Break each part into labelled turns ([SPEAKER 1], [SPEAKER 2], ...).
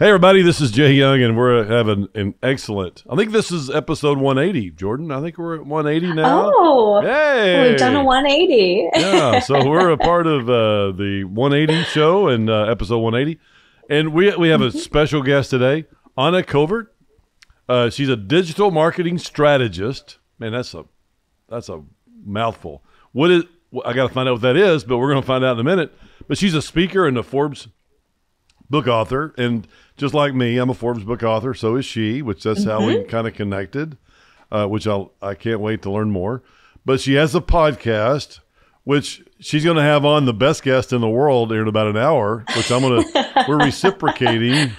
[SPEAKER 1] Hey, everybody, this is Jay Young, and we're having an excellent, I think this is episode 180, Jordan. I think we're at 180 now.
[SPEAKER 2] Oh,
[SPEAKER 1] Hey!
[SPEAKER 2] we've done a 180.
[SPEAKER 1] Yeah, so we're a part of the 180 show and episode 180. And we have a special guest today, Anna Covert. She's a digital marketing strategist. Man, that's a mouthful. I got to find out what that is, but we're going to find out in a minute. But she's a speaker and a Forbes book author, and just like me, I'm a Forbes book author. So is she, which that's how we kind of connected. Which I can't wait to learn more. But she has a podcast, which she's going to have on the best guest in the world in about an hour. Which we're reciprocating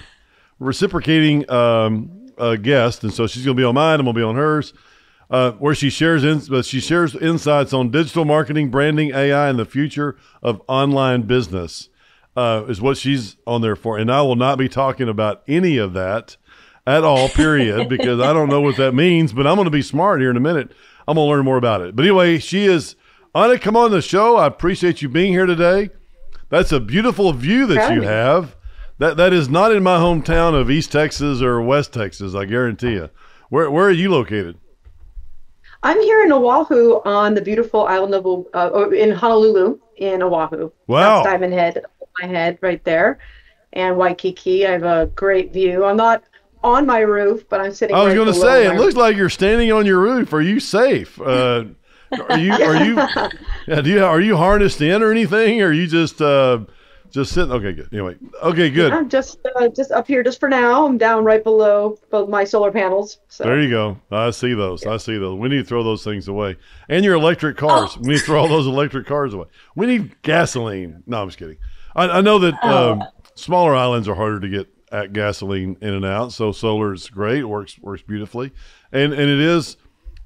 [SPEAKER 1] a guest, and so she's going to be on mine, and we'll be on hers. Where she shares insights on digital marketing, branding, AI, and the future of online business. Is what she's on there for. And I will not be talking about any of that at all, period, because I don't know what that means, but I'm going to be smart here in a minute. I'm going to learn more about it. But anyway, she is, Anna, come on the show. I appreciate you being here today. That's a beautiful view that you have. That is not in my hometown of East Texas or West Texas, I guarantee you. Where are you located?
[SPEAKER 3] I'm here in Oahu on the beautiful island of, in Honolulu in Oahu.
[SPEAKER 1] Wow.
[SPEAKER 3] That's Diamond Head. My head right there, and Waikiki. I have a great view. I'm not on my roof, but I'm sitting.
[SPEAKER 1] I was
[SPEAKER 3] going to
[SPEAKER 1] say, it looks like you're standing on your roof. Are you safe? Are you harnessed in or anything? Or are you just sitting? Okay, good. Anyway, okay, good.
[SPEAKER 3] I'm just up here just for now. I'm down right below my solar panels. So.
[SPEAKER 1] There you go. I see those. Yeah. I see those. We need to throw those things away. And your electric cars. We need to throw all those electric cars away. We need gasoline. No, I'm just kidding. I know that smaller islands are harder to get at gasoline in and out, so solar is great. It works beautifully, and it is.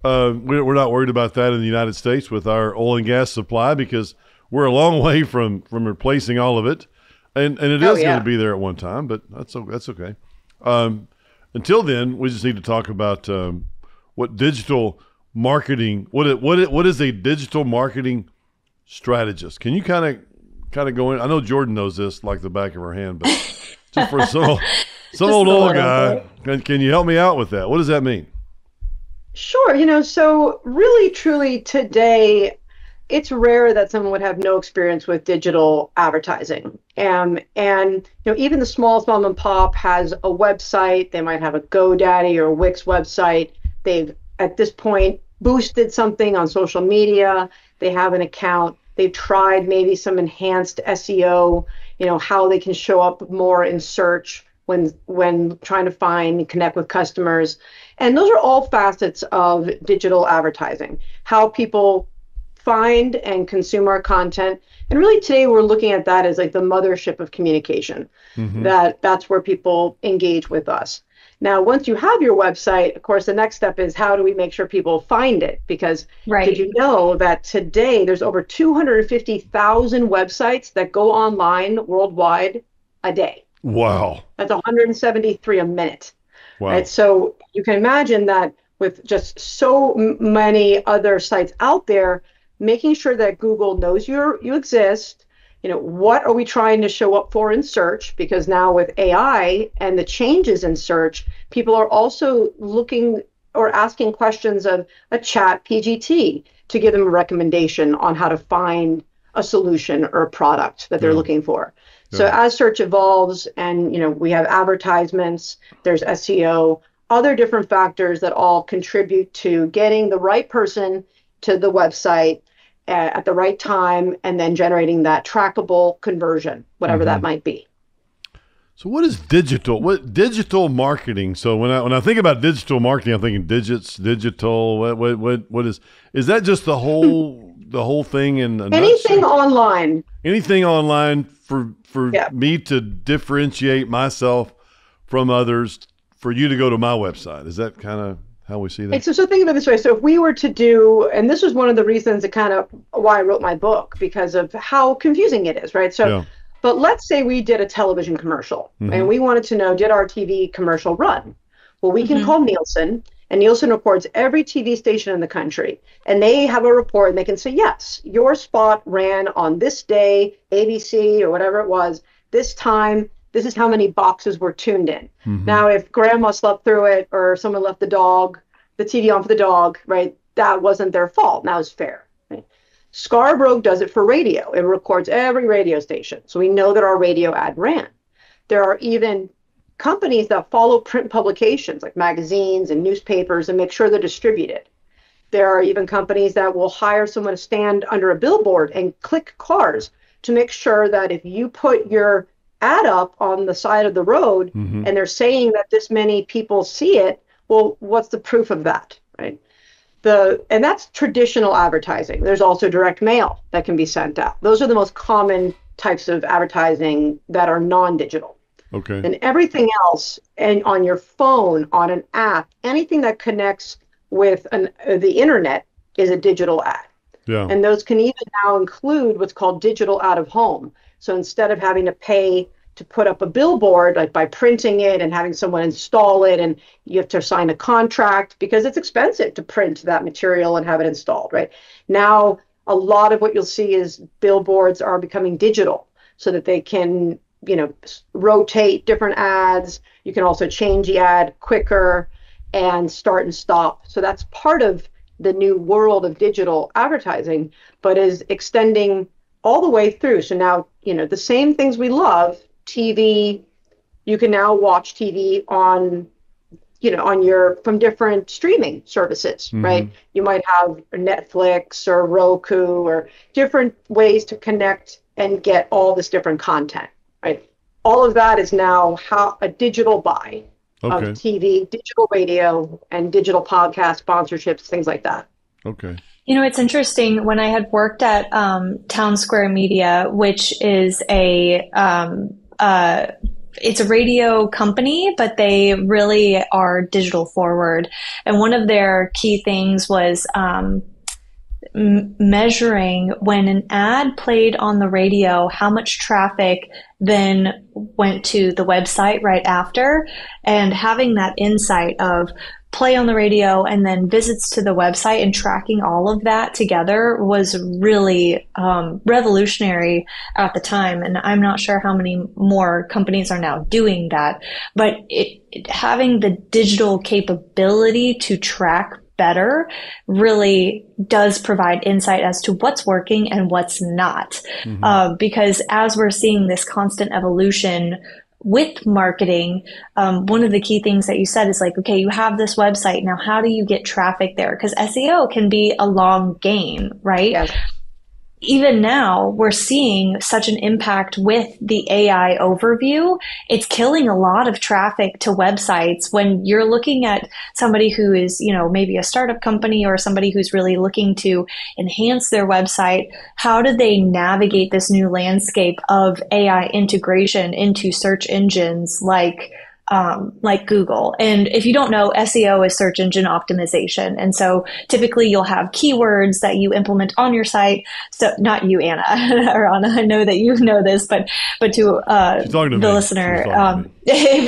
[SPEAKER 1] We're not worried about that in the United States with our oil and gas supply because we're a long way from replacing all of it, and it is going to be there at one time, but that's okay. Until then, we just need to talk about what digital marketing. What is a digital marketing strategist? Can you kind of go in? I know Jordan knows this like the back of her hand, but just for some old guy, can you help me out with that? What does that mean?
[SPEAKER 3] Sure. So really, truly today, it's rare that someone would have no experience with digital advertising. And even the small mom and pop has a website. They might have a GoDaddy or a Wix website. They've, at this point, boosted something on social media. They have an account. They've tried maybe some enhanced SEO, how they can show up more in search when trying to find and connect with customers. And those are all facets of digital advertising, how people find and consume our content. And really today we're looking at that as like the mothership of communication, that's where people engage with us. Now, once you have your website, of course, the next step is how do we make sure people find it? Because Did you know that today there's over 250,000 websites that go online worldwide a day?
[SPEAKER 1] Wow.
[SPEAKER 3] That's 173 a minute.
[SPEAKER 1] Wow.
[SPEAKER 3] Right? So you can imagine that with just so many other sites out there, making sure that Google knows you exist. What are we trying to show up for in search? Because now with AI and the changes in search, people are also looking or asking questions of a chat PGT to give them a recommendation on how to find a solution or a product that they're looking for. Yeah. So as search evolves and, we have advertisements, there's SEO, other different factors that all contribute to getting the right person to the website at the right time, and then generating that trackable conversion, whatever that might be.
[SPEAKER 1] So what is digital? What digital marketing? So when I think about digital marketing, I'm thinking digital. What is that just the whole thing in a
[SPEAKER 3] anything
[SPEAKER 1] nutshell?
[SPEAKER 3] Online? Anything
[SPEAKER 1] online for me to differentiate myself from others, for you to go to my website. Is that kind of how we see that?
[SPEAKER 3] So think of it this way. So if we were to do, and this was one of the reasons that kind of why I wrote my book, because of how confusing it is, right? So, but let's say we did a television commercial and we wanted to know, did our TV commercial run? Well, we can call Nielsen, and Nielsen reports every TV station in the country, and they have a report and they can say, yes, your spot ran on this day, ABC or whatever it was, this time, this is how many boxes were tuned in.
[SPEAKER 1] Mm-hmm.
[SPEAKER 3] Now, if grandma slept through it or someone left the TV on for the dog, right, that wasn't their fault. That was fair. Right? Scarborough does it for radio. It records every radio station. So we know that our radio ad ran. There are even companies that follow print publications like magazines and newspapers and make sure they're distributed. There are even companies that will hire someone to stand under a billboard and click cars to make sure that if you put your ad up on the side of the road and they're saying that this many people see it, well, what's the proof of that, right? And that's traditional advertising. There's also direct mail that can be sent out. Those are the most common types of advertising that are non-digital.
[SPEAKER 1] Okay.
[SPEAKER 3] And everything else, and on your phone, on an app, anything that connects with the internet is a digital ad.
[SPEAKER 1] Yeah.
[SPEAKER 3] And those can even now include what's called digital out of home. So instead of having to pay to put up a billboard, like by printing it and having someone install it, and you have to sign a contract because it's expensive to print that material and have it installed, right? Now, a lot of what you'll see is billboards are becoming digital so that they can, rotate different ads. You can also change the ad quicker and start and stop. So that's part of the new world of digital advertising, but is extending all the way through. So now, the same things we love, TV, you can now watch TV on from different streaming services, right? You might have Netflix or Roku or different ways to connect and get all this different content, right? All of that is now a digital buy of TV, digital radio, and digital podcast sponsorships, things like that.
[SPEAKER 1] Okay.
[SPEAKER 4] It's interesting. When I had worked at Town Square Media, which is it's a radio company, but they really are digital forward. And one of their key things was measuring when an ad played on the radio, how much traffic then went to the website right after, and having that insight of play on the radio and then visits to the website and tracking all of that together was really revolutionary at the time. And I'm not sure how many more companies are now doing that, but having the digital capability to track better really does provide insight as to what's working and what's not. Because as we're seeing this constant evolution with marketing, one of the key things that you said is like, okay, you have this website. Now, how do you get traffic there? Because SEO can be a long game, right?
[SPEAKER 3] Yes.
[SPEAKER 4] Even now, we're seeing such an impact with the AI overview. It's killing a lot of traffic to websites. When you're looking at somebody who is, maybe a startup company or somebody who's really looking to enhance their website, how do they navigate this new landscape of AI integration into search engines like Google? And if you don't know, SEO is search engine optimization. And so typically you'll have keywords that you implement on your site. So not you, Anna, or Anna, I know that you know this, but to the listener,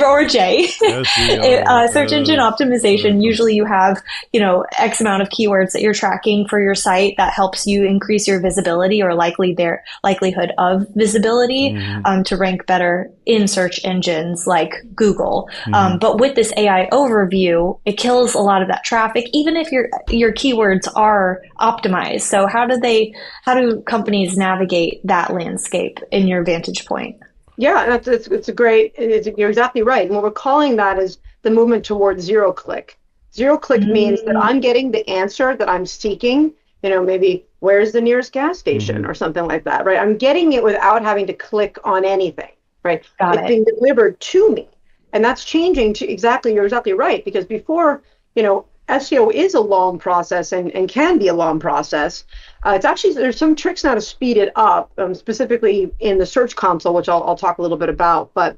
[SPEAKER 4] or Jay, search engine optimization, usually you have, X amount of keywords that you're tracking for your site that helps you increase your visibility or likelihood of visibility to rank better in search engines like Google. But with this AI overview, it kills a lot of that traffic, even if your keywords are optimized. So how do companies navigate that landscape in your vantage point?
[SPEAKER 3] Yeah, you're exactly right. And what we're calling that is the movement towards zero click. Zero click means that I'm getting the answer that I'm seeking, maybe where's the nearest gas station or something like that, right? I'm getting it without having to click on anything, right? It's being delivered to me. And that's changing you're exactly right, because before, SEO is a long process and can be a long process. There's some tricks now to speed it up, specifically in the Search Console, which I'll talk a little bit about. But,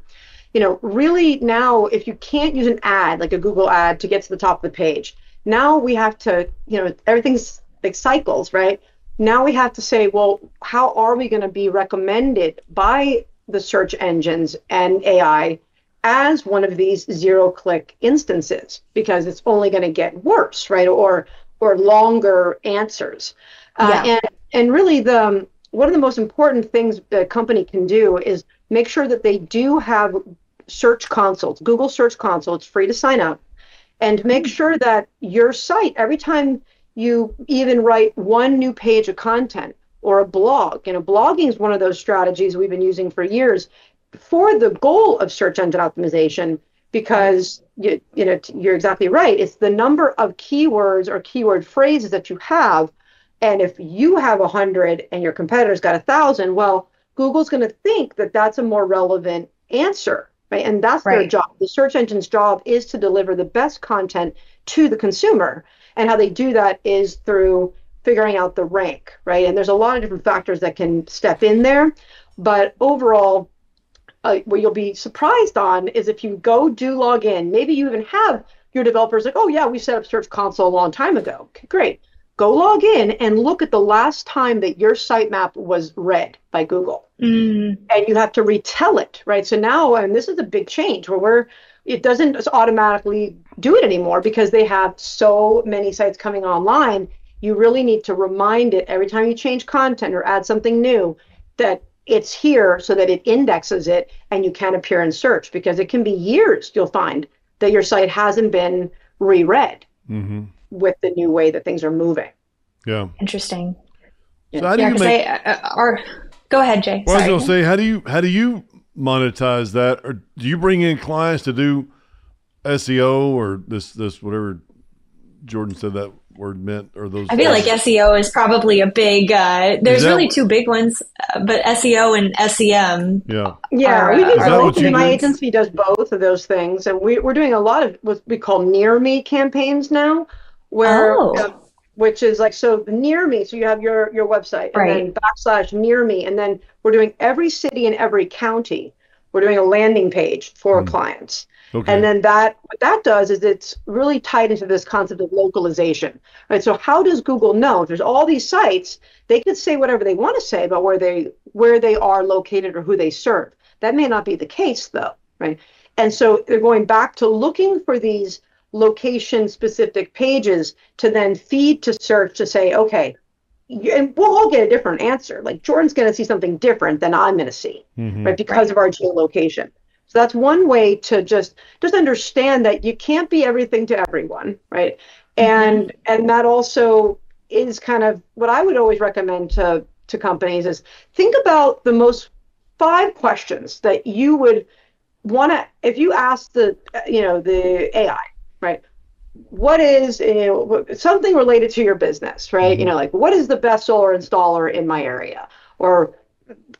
[SPEAKER 3] really now, if you can't use an ad, like a Google ad, to get to the top of the page, now we have to, everything's like cycles, right? Now we have to say, well, how are we going to be recommended by the search engines and AI as one of these zero-click instances, because it's only going to get worse, right? Or longer answers. And really, one of the most important things the company can do is make sure that they do have search consoles, Google Search Console. It's free to sign up. And make sure that your site, every time you even write one new page of content or a blog, blogging is one of those strategies we've been using for years for the goal of search engine optimization, because you're exactly right. It's the number of keywords or keyword phrases that you have. And if you have 100 and your competitor's got 1,000, well, Google's going to think that that's a more relevant answer. Right. And that's their job. The search engine's job is to deliver the best content to the consumer. And how they do that is through figuring out the rank. Right. And there's a lot of different factors that can step in there. But overall, what you'll be surprised on is if you do log in, maybe you even have your developers like, oh, yeah, we set up Search Console a long time ago. Okay, great. Go log in and look at the last time that your sitemap was read by Google. And you have to retell it, right? So now, and this is a big change where it doesn't just automatically do it anymore because they have so many sites coming online. You really need to remind it every time you change content or add something new that it's here so that it indexes it and you can appear in search, because it can be years, you'll find, that your site hasn't been reread. With the new way that things are moving.
[SPEAKER 1] Yeah.
[SPEAKER 4] Interesting.
[SPEAKER 1] So how do you make?
[SPEAKER 4] Go ahead, Jay.
[SPEAKER 1] Well, I was going to say, how do you monetize that, or do you bring in clients to do SEO or this whatever Jordan said that word meant, or those?
[SPEAKER 4] I feel like SEO is probably a big. There's really two big ones, but SEO and SEM.
[SPEAKER 3] Yeah, we do both. My agency does both of those things, and we're doing a lot of what we call near me campaigns now, where which is like, so near me. So you have your website, and then / near me, and then we're doing every city and every county. We're doing a landing page for clients. Okay. And then what that does is it's really tied into this concept of localization, right? So how does Google know? If there's all these sites, they can say whatever they want to say about where they are located or who they serve. That may not be the case though, right? And so they're going back to looking for these location-specific pages to then feed to search to say, okay, and we'll all get a different answer. Like Jordan's going to see something different than I'm going to see, right? Because of our geolocation. So that's one way to just understand that you can't be everything to everyone, right? And that also is kind of what I would always recommend to companies is think about the most 5 questions that you would want to, if you ask the AI, right? What is something related to your business, right? Like what is the best solar installer in my area, or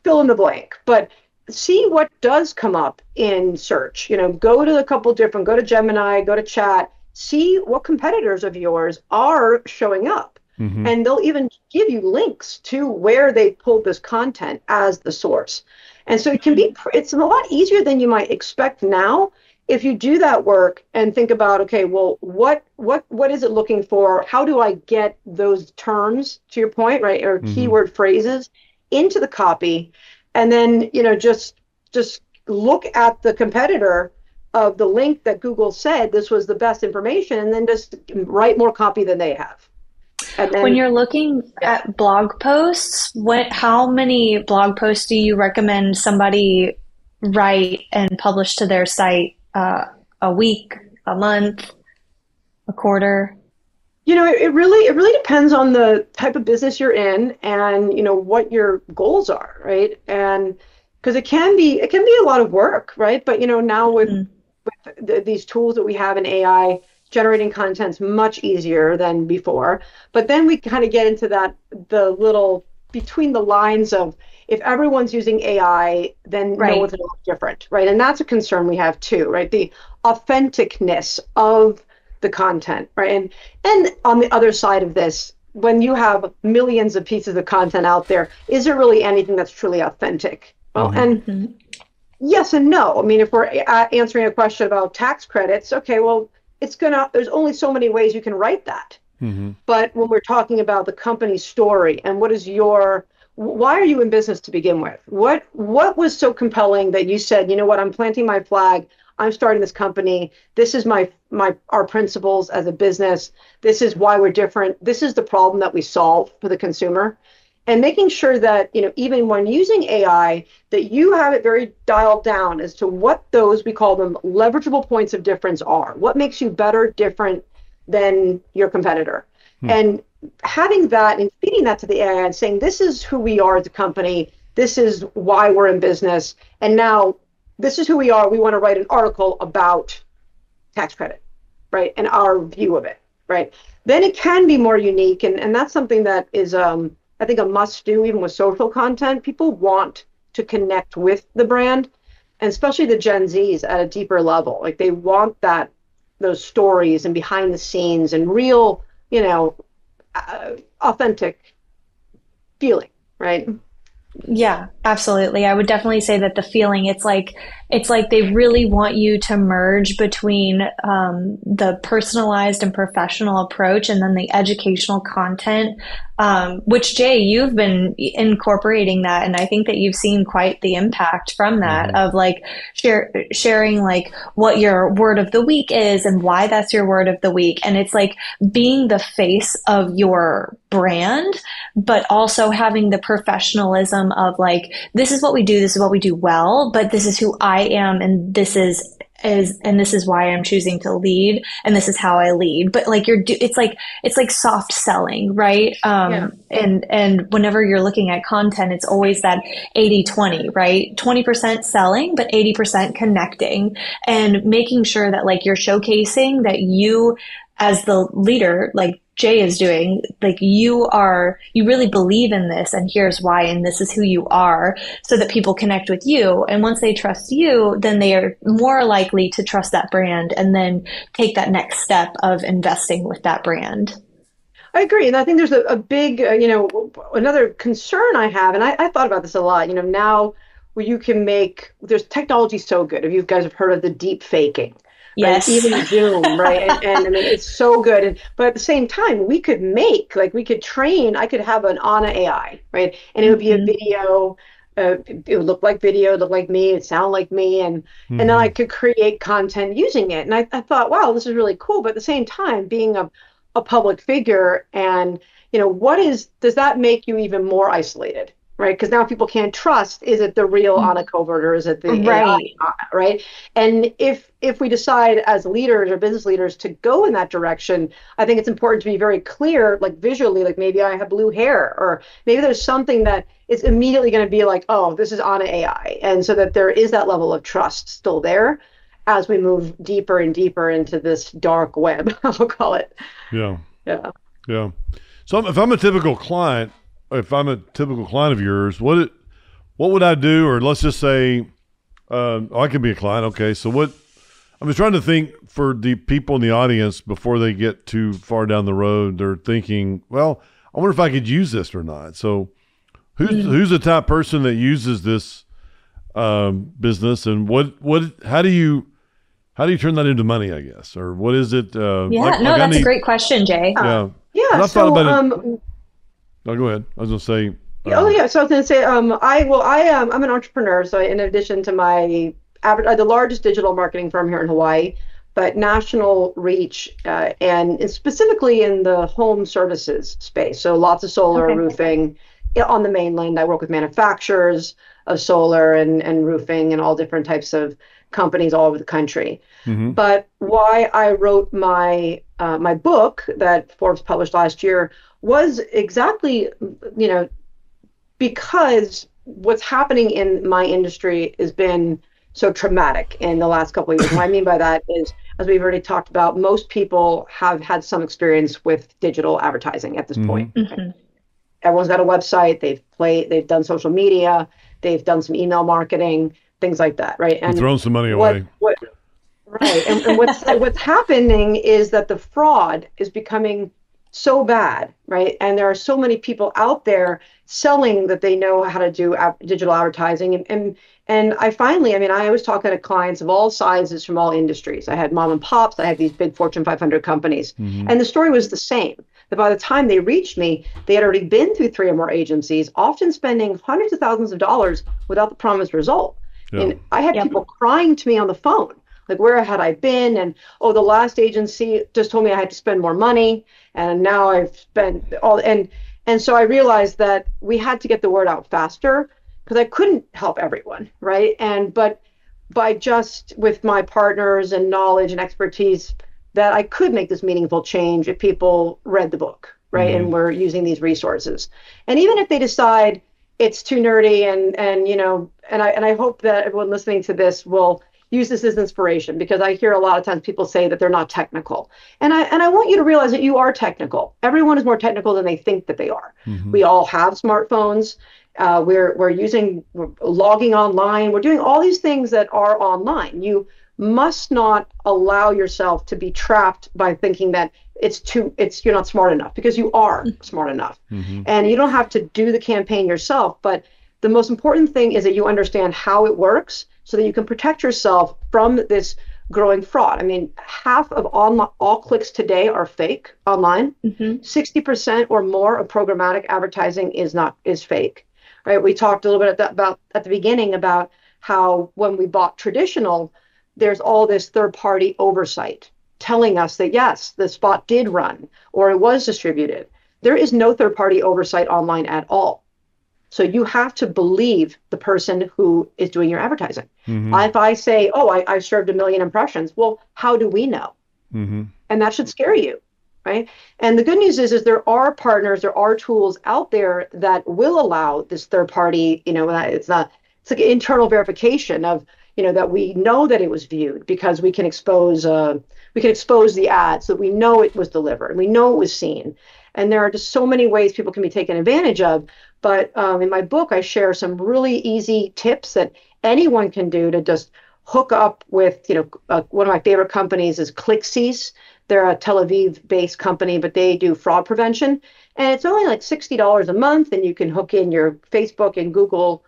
[SPEAKER 3] fill in the blank. But see what does come up in search. Go to Gemini, go to chat, see what competitors of yours are showing up. And they'll even give you links to where they pulled this content as the source. And so it's a lot easier than you might expect now if you do that work and think about, okay, well, what is it looking for? How do I get those terms, to your point, right, or keyword phrases into the copy? And then, just look at the competitor of the link that Google said this was the best information, and then just write more copy than they have. And then,
[SPEAKER 4] when you're looking at blog posts, how many blog posts do you recommend somebody write and publish to their site? A week, a month, a quarter?
[SPEAKER 3] It really depends on the type of business you're in and what your goals are, right? And because it can be a lot of work, right? But now with these tools that we have in AI, generating content's much easier than before. But then we kind of get into the little between the lines of, if everyone's using AI, then no one's going to look different, right? And that's a concern we have too, right? The authenticness of the content, right? And on the other side of this, when you have millions of pieces of content out there, is there really anything that's truly authentic? Well, and yes and no. I mean, if we're answering a question about tax credits, okay, well, there's only so many ways you can write that. But when we're talking about the company story and why are you in business to begin with? What was so compelling that you said, I'm planting my flag, I'm starting this company, this is our principles as a business, this is why we're different, this is the problem that we solve for the consumer. and making sure that, even when using AI, that you have it very dialed down as to what those, we call them leverageable points of difference are. What makes you better, different than your competitor? And having that and feeding that to the AI and saying, this is who we are as a company. This is why we're in business. And now this is who we are. We want to write an article about tax credit, right? And our view of it, right? Then it can be more unique. And that's something that is, I think, a must do, even with social content. People want to connect with the brand, and especially the Gen Zs at a deeper level. Like, they want those stories and behind the scenes and real, authentic feeling, right?
[SPEAKER 4] Yeah, absolutely. I would definitely say that the feeling, it's like they really want you to merge between the personalized and professional approach and then the educational content, which, Jay, you've been incorporating that. And I think that you've seen quite the impact from that, of like sharing like what your word of the week is and why that's your word of the week. And it's like being the face of your brand, but also having the professionalism of like, this is what we do, this is what we do well, but this is who I am, and this is why I'm choosing to lead, and this is how I lead. But like it's like soft selling, right? And whenever you're looking at content, it's always that 80-20, right? 20% selling, but 80% connecting, and making sure that like you're showcasing that you, as the leader, like Jay is doing, like you really believe in this, and here's why, and this is who you are, so that people connect with you. And once they trust you, then they are more likely to trust that brand and then take that next step of investing with that brand.
[SPEAKER 3] I agree. And I think there's a big, another concern I have, and I thought about this a lot, now where you can there's technology so good. If you guys have heard of the deep faking.
[SPEAKER 4] Yes.
[SPEAKER 3] Right? Even Zoom, right? And I mean, it's so good. But at the same time, we could train, I could have an Anna AI, right? And it would be a video, it would look like video, look like me, it sound like me. And then I could create content using it. And I thought, wow, this is really cool. But at the same time, being a public figure, and, does that make you even more isolated? Right, because now people can't trust, is it the real Anna Covert or is it the AI, right? And if we decide as leaders or business leaders to go in that direction, I think it's important to be very clear, like visually, like maybe I have blue hair, or maybe there's something that is immediately going to be like, oh, this is Anna AI. And so that there is that level of trust still there as we move deeper and deeper into this dark web, I'll call it.
[SPEAKER 1] Yeah. So if I'm a typical client, of yours, what would I do? Or let's just say, I could be a client. Okay. So I'm just trying to think for the people in the audience before they get too far down the road. They're thinking, well, I wonder if I could use this or not. So who's the type person that uses this business, and how do you turn that into money, I guess? Or what is it?
[SPEAKER 4] That's a great question, Jay.
[SPEAKER 1] Yeah.
[SPEAKER 3] Yeah.
[SPEAKER 1] So, no, go ahead. I was going to say.
[SPEAKER 3] So I was going to say, I'm an entrepreneur. So in addition to the largest digital marketing firm here in Hawaii, but national reach, and specifically in the home services space. So lots of solar, roofing on the mainland. I work with manufacturers of solar and roofing and all different types of companies all over the country. But why I wrote my book that Forbes published last year was exactly, because what's happening in my industry has been so traumatic in the last couple of years. What I mean by that is, as we've already talked about, most people have had some experience with digital advertising at this point. Everyone's got a website, they've done social media, they've done some email marketing, things like that, right? And
[SPEAKER 1] thrown some money away.
[SPEAKER 3] Right. And what's happening is that the fraud is becoming so bad, right? And there are so many people out there selling that they know how to do digital advertising. And I was talking to clients of all sizes from all industries. I had mom and pops, I had these big Fortune 500 companies. And the story was the same. That by the time they reached me, they had already been through 3 or more agencies, often spending hundreds of thousands of dollars without the promised result. And I had people crying to me on the phone. Like, where had I been? And, the last agency just told me I had to spend more money. And now I've spent all, and And so I realized that we had to get the word out faster because I couldn't help everyone, right? But by just with my partners and knowledge and expertise, that I could make this meaningful change if people read the book, right? And we're using these resources. And even if they decide it's too nerdy and I hope that everyone listening to this will use this as inspiration, because I hear a lot of times people say that they're not technical. And I want you to realize that you are technical. Everyone is more technical than they think that they are. We all have smartphones. We're logging online. We're doing all these things that are online. You must not allow yourself to be trapped by thinking that you're not smart enough, because you are smart enough. And you don't have to do the campaign yourself. But the most important thing is that you understand how it works so that you can protect yourself from this growing fraud. I mean, half of all clicks today are fake online. 60% or more of programmatic advertising is fake. Right? We talked a little bit about at the beginning about how when we bought traditional, there's all this third-party oversight telling us that yes, the spot did run or it was distributed. There is no third-party oversight online at all. So you have to believe the person who is doing your advertising. If I say, oh, I served 1 million impressions, well, how do we know? And that should scare you, right? And the good news is there are partners, there are tools out there that will allow this third party, it's like internal verification of, that we know that it was viewed, because we can expose the ad so that we know it was delivered, we know it was seen. And there are just so many ways people can be taken advantage of. But in my book, I share some really easy tips that anyone can do to just hook up with, one of my favorite companies is ClickSees. They're a Tel Aviv-based company, but they do fraud prevention. And it's only like $60 a month, and you can hook in your Facebook and Google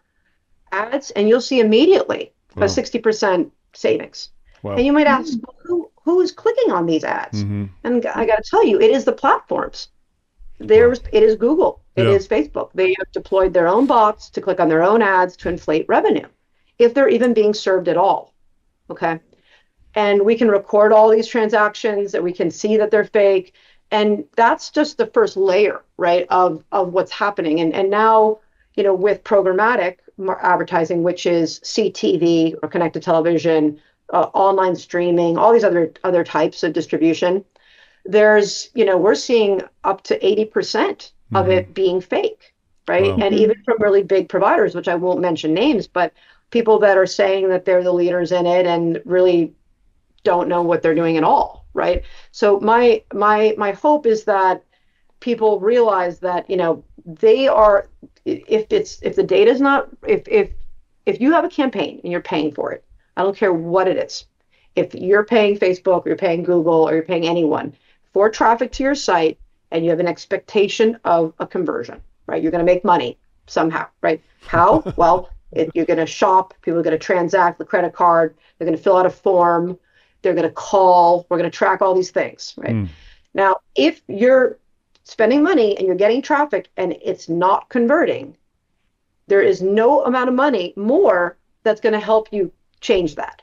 [SPEAKER 3] ads, and you'll see immediately a 60% savings. Wow. And you might ask, who is clicking on these ads? And I got to tell you, it is the platforms. It is Google. It is Facebook. They have deployed their own bots to click on their own ads to inflate revenue, if they're even being served at all. Okay. And we can record all these transactions, that we can see that they're fake. And that's just the first layer, right, of what's happening. And now, with programmatic advertising, which is CTV or connected television, online streaming, all these other types of distribution, there's, we're seeing up to 80% of it being fake, right? Wow. And even from really big providers, which I won't mention names, but people that are saying that they're the leaders in it and really don't know what they're doing at all, right? So my hope is that people realize that, they are, if the data is not, if you have a campaign and you're paying for it, I don't care what it is. If you're paying Facebook or you're paying Google or you're paying anyone for traffic to your site, and you have an expectation of a conversion, right? You're going to make money somehow, right? How? Well, you're going to shop, people are going to transact the credit card, they're going to fill out a form, they're going to call, we're going to track all these things, right? Now, if you're spending money and you're getting traffic and it's not converting, there is no amount of money more that's going to help you change that,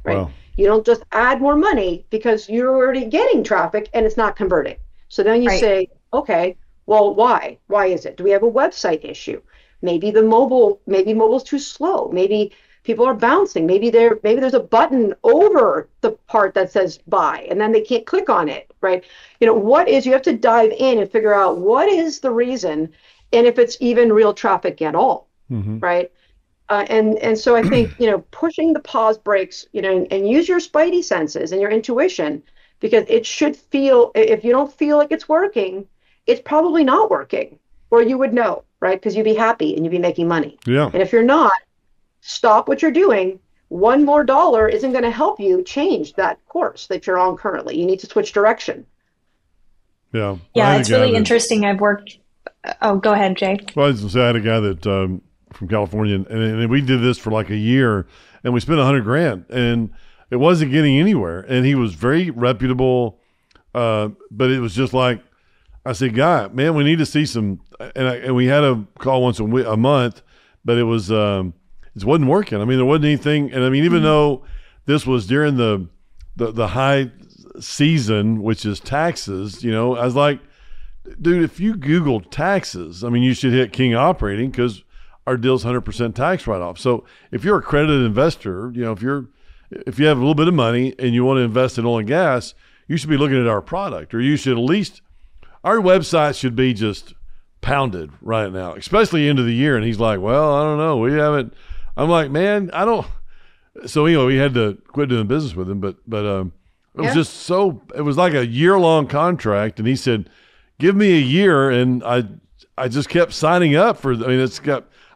[SPEAKER 3] right? Wow. You don't just add more money because you're already getting traffic and it's not converting. So then you say, okay, well, why? Why is it? Do we have a website issue? Maybe mobile's too slow. Maybe people are bouncing. Maybe there's a button over the part that says buy, and then they can't click on it, right? You have to dive in and figure out what is the reason, and if it's even real traffic at all, right? And so I think, pushing the pause brakes, and use your spidey senses and your intuition, because it should feel, if you don't feel like it's working, it's probably not working, or you would know, right? Because you'd be happy and you'd be making money. Yeah. And if you're not, stop what you're doing. $1 more isn't going to help you change that course that you're on currently. You need to switch direction.
[SPEAKER 1] Yeah.
[SPEAKER 4] Yeah, it's really interesting. Oh, go ahead, Jay.
[SPEAKER 1] Well, I was going to say, I had a guy that, from California, and we did this for like a year, and we spent $100,000, and it wasn't getting anywhere. And he was very reputable, but it was just like, I said, guy, man, we need to see some, and we had a call once a month, but it wasn't working. I mean, there wasn't anything, and I mean, even though this was during the high season, which is taxes, I was like, dude, if you Google taxes, I mean, you should hit King Operating because our deal's 100% tax write-off. So if you're a accredited investor, if you have a little bit of money and you want to invest in oil and gas, you should be looking at our product, or you should at least, our website should be just pounded right now, especially end of the year. And he's like, well, I don't know. We haven't, I'm like, man, I don't. So, we had to quit doing business with him, but it was just so, it was like a year-long contract. And he said, give me a year. And I just kept signing up for,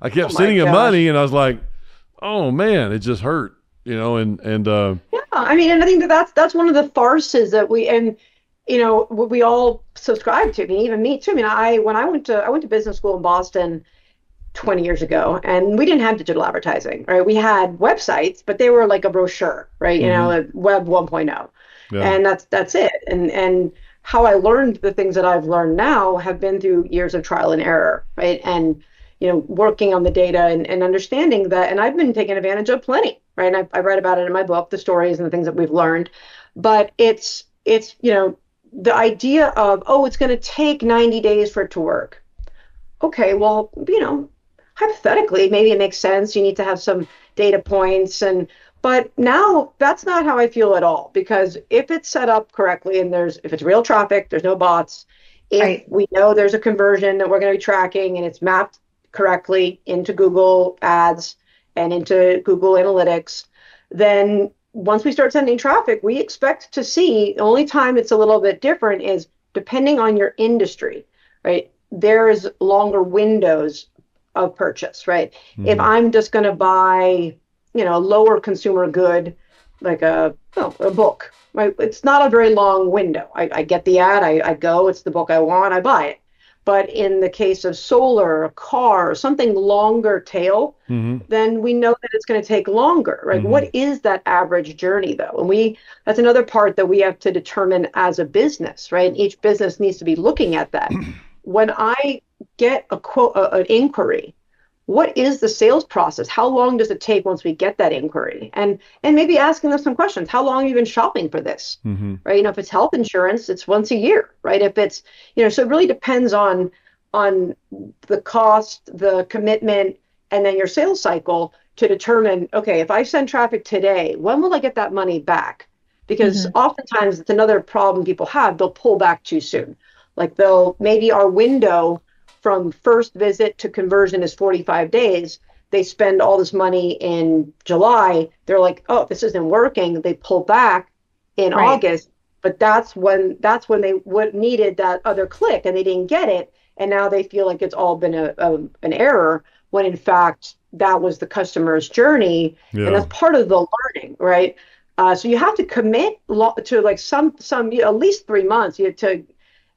[SPEAKER 1] I kept sending him money, and I was like, oh man, it just hurt,
[SPEAKER 3] yeah, I mean, and I think that's one of the farces that we all subscribe to. I mean, even me too. I mean, when I went to business school in Boston 20 years ago, and we didn't have digital advertising, right? We had websites, but they were like a brochure, right? Like Web 1.0, and that's it. And how I learned the things that I've learned now have been through years of trial and error, right? And working on the data and understanding that, and I've been taking advantage of plenty, right? And I write about it in my book, the stories and the things that we've learned. But it's the idea of, it's going to take 90 days for it to work. Okay, well, hypothetically, maybe it makes sense. You need to have some data points, but now that's not how I feel at all, because if it's set up correctly and if it's real traffic, there's no bots, if we know there's a conversion that we're going to be tracking and it's mapped correctly into Google Ads and into Google Analytics, then once we start sending traffic, we expect to see, the only time it's a little bit different is depending on your industry, right? There's longer windows of purchase, right? Mm-hmm. If I'm just going to buy, a lower consumer good, like a book, right? It's not a very long window. I get the ad, I go, it's the book I want, I buy it. But in the case of solar, a car, something longer tail, then we know that it's going to take longer, right? Mm-hmm. What is that average journey, though? And that's another part that we have to determine as a business, right? Each business needs to be looking at that. When I get an inquiry, what is the sales process? How long does it take once we get that inquiry? And maybe asking them some questions. How long have you been shopping for this? Mm-hmm. Right? If it's health insurance, it's once a year, right? If it's, so it really depends on the cost, the commitment, and then your sales cycle to determine, okay, if I send traffic today, when will I get that money back? Because oftentimes it's another problem people have, they'll pull back too soon. Like maybe our window from first visit to conversion is 45 days. They spend all this money in July. They're like, oh, this isn't working. They pull back in August, but that's when they needed that other click and they didn't get it. And now they feel like it's all been an error, when in fact that was the customer's journey. Yeah. And that's part of the learning, right? So you have to commit to like some at least 3 months.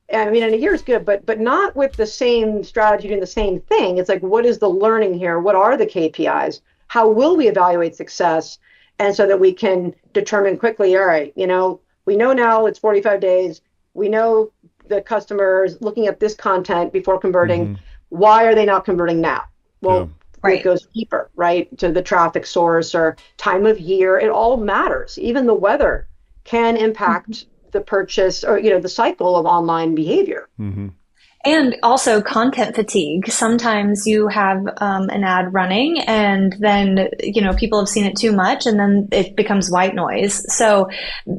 [SPEAKER 3] And a year is good, but not with the same strategy doing the same thing. It's like, what is the learning here? What are the KPIs? How will we evaluate success? And so that we can determine quickly, all right, we know now it's 45 days. We know the customer is looking at this content before converting. Mm-hmm. Why are they not converting now? Well, it goes deeper, right? To the traffic source or time of year. It all matters. Even the weather can impact the purchase or, the cycle of online behavior. Mm-hmm.
[SPEAKER 4] And also content fatigue. Sometimes you have an ad running and then, people have seen it too much and then it becomes white noise. So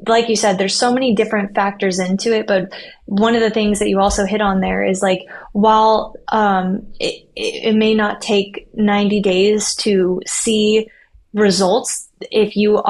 [SPEAKER 4] like you said, there's so many different factors into it. But one of the things that you also hit on there is like, while it may not take 90 days to see results, if you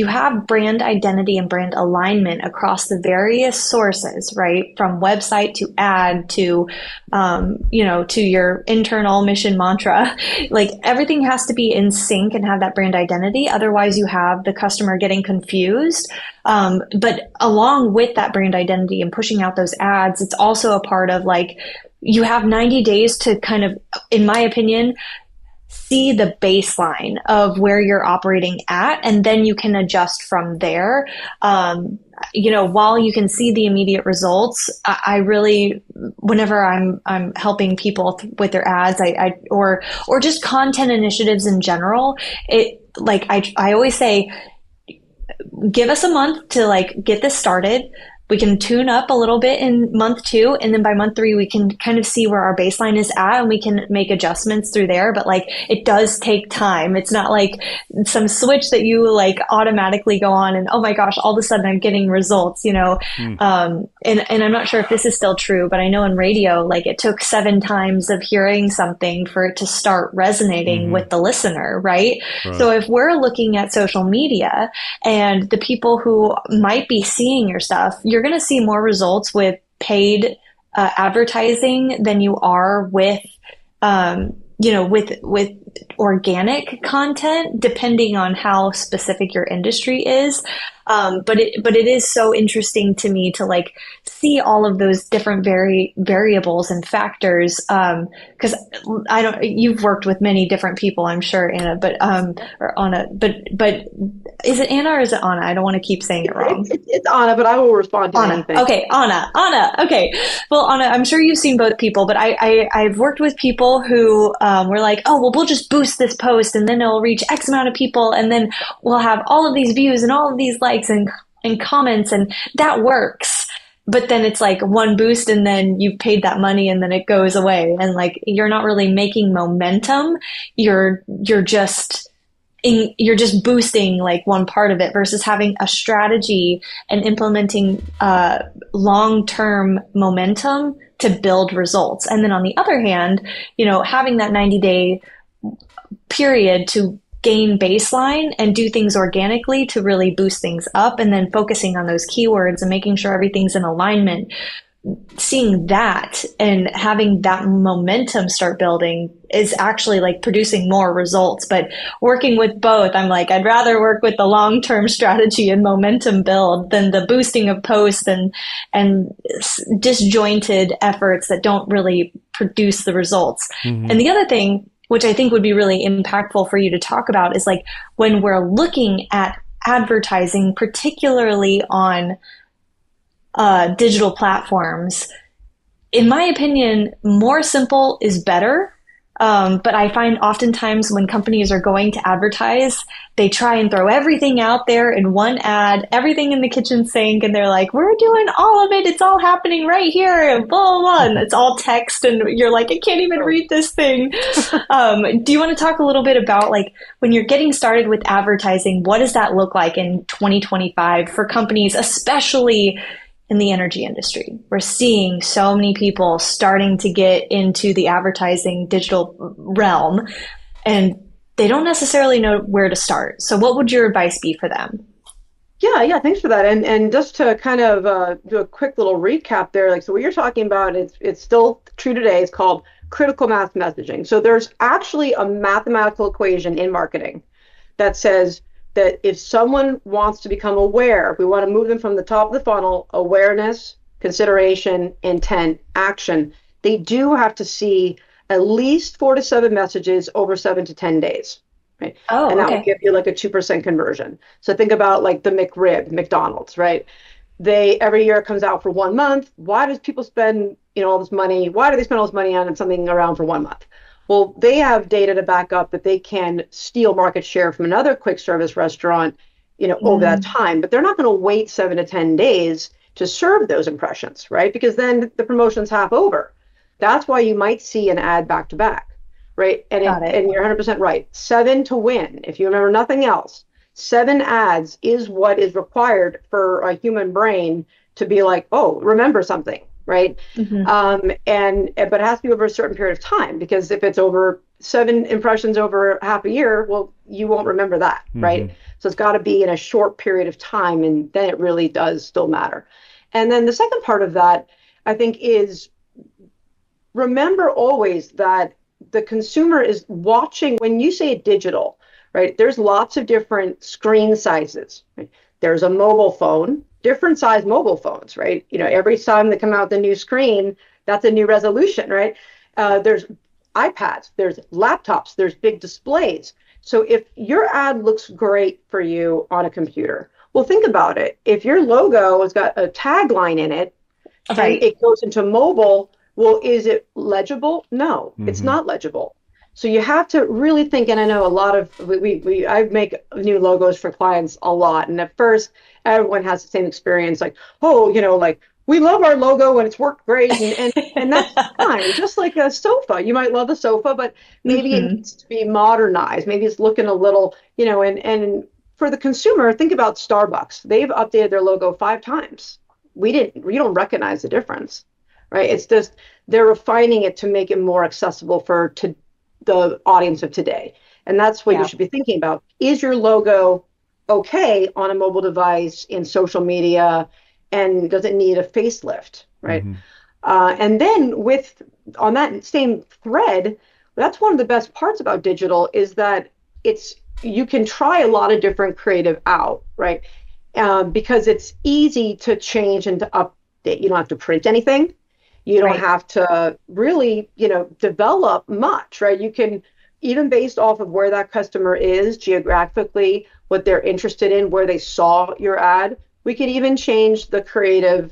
[SPEAKER 4] have brand identity and brand alignment across the various sources, right, from website to ad to to your internal mission mantra, like everything has to be in sync and have that brand identity. Otherwise you have the customer getting confused. But along with that brand identity and pushing out those ads, it's also a part of like, you have 90 days to kind of, in my opinion, see the baseline of where you're operating at, and then you can adjust from there. While you can see the immediate results, I really, whenever I'm helping people with their ads, or just content initiatives in general, I always say, give us a month to like get this started. we can tune up a little bit in month 2, and then by month 3 we can kind of see where our baseline is at, and we can make adjustments through there. But like, it does take time. It's not like some switch that you like automatically go on and, oh my gosh, all of a sudden I'm getting results, and I'm not sure if this is still true, but I know in radio, like, it took 7 times of hearing something for it to start resonating with the listener, right? So if we're looking at social media and the people who might be seeing your stuff, you're going to see more results with paid advertising than you are with, with organic content, depending on how specific your industry is. But it is so interesting to me to like see all of those different variables and factors. Cause you've worked with many different people, I'm sure, Anna, or Anna, but is it Anna or is it Anna? I don't want to keep saying it wrong.
[SPEAKER 3] It's Anna, but I will respond to
[SPEAKER 4] Anna.
[SPEAKER 3] anything.
[SPEAKER 4] Okay. Anna. Okay. Well, Anna, I'm sure you've seen both people, but I've worked with people who, were like, oh, well, we'll just boost this post and then it'll reach X amount of people. And then we'll have all of these views and all of these likes and comments, and that works. But then it's like one boost and then you've paid that money and then it goes away. And like, you're not really making momentum. You're just boosting like one part of it versus having a strategy and implementing long-term momentum to build results. And then on the other hand, having that 90-day period to gain baseline and do things organically to really boost things up, and then focusing on those keywords and making sure everything's in alignment, seeing that and having that momentum start building is actually like producing more results. But working with both, I'm like, I'd rather work with the long-term strategy and momentum build than the boosting of posts and disjointed efforts that don't really produce the results. And the other thing, which I think would be really impactful for you to talk about, is like when we're looking at advertising, particularly on digital platforms, in my opinion, more simple is better. But I find oftentimes when companies are going to advertise, they try and throw everything out there in one ad, everything in the kitchen sink, and they're like, we're doing all of it. It's all happening right here, and blah, blah, blah. And it's all text, and you're like, I can't even read this thing. Do you want to talk a little bit about like when you're getting started with advertising, what does that look like in 2025 for companies, especially in the energy industry? We're seeing so many people starting to get into the advertising digital realm, and they don't necessarily know where to start. So what would your advice be for them?
[SPEAKER 3] Yeah, thanks for that. And just to kind of do a quick little recap there, like, so what you're talking about, it's still true today. It's called critical mass messaging. So there's actually a mathematical equation in marketing that says that if someone wants to become aware, if we want to move them from the top of the funnel, awareness, consideration, intent, action, they do have to see at least 4 to 7 messages over 7 to 10 days. Right?
[SPEAKER 4] Oh,
[SPEAKER 3] and that
[SPEAKER 4] okay.
[SPEAKER 3] will give you like a 2% conversion. So think about like the McRib, McDonald's, right? Every year it comes out for 1 month. Why does people spend all this money? Why do they spend all this money on something around for 1 month? Well, they have data to back up that they can steal market share from another quick service restaurant, over that time. But they're not going to wait 7 to 10 days to serve those impressions, right? Because then the promotion's half over. That's why you might see an ad back to back, right? And you're 100% right. 7 to win. If you remember nothing else, 7 ads is what is required for a human brain to be like, oh, remember something. Right. But it has to be over a certain period of time, because if it's over 7 impressions over half a year, well, you won't remember that. Right. So it's got to be in a short period of time, and then it really does still matter. And then the second part of that, I think, is remember always that the consumer is watching. When you say digital, right, there's lots of different screen sizes. Right? There's a mobile phone, different size mobile phones, right? Every time they come out the new screen, that's a new resolution, right? There's iPads, there's laptops, there's big displays. So if your ad looks great for you on a computer, well, think about it. If your logo has got a tagline in it, and it goes into mobile, well, is it legible? No, it's not legible. So you have to really think, and I know a lot of, I make new logos for clients a lot. And at first, everyone has the same experience, like, oh, like, we love our logo and it's worked great. And that's fine. Just like a sofa. You might love a sofa, but maybe it needs to be modernized. Maybe it's looking a little, and for the consumer, think about Starbucks. They've updated their logo 5 times. We don't recognize the difference, right? It's just, they're refining it to make it more accessible to the audience of today. And that's what you should be thinking about. Is your logo okay on a mobile device, in social media, and does it need a facelift, right? And then on that same thread, that's one of the best parts about digital is that you can try a lot of different creative out, right? Because it's easy to change and to update. You don't have to print anything. You don't have to really, develop much, right? You can, even based off of where that customer is geographically, what they're interested in, where they saw your ad, we could even change the creative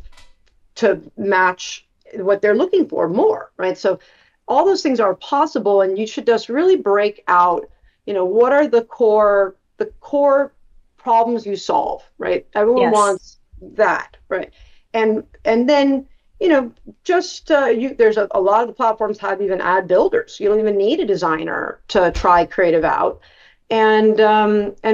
[SPEAKER 3] to match what they're looking for more, right? So all those things are possible, and you should just really break out, what are the core problems you solve, right? Everyone wants that, right? And then, there's a lot of the platforms have even ad builders. You don't even need a designer to try creative out. And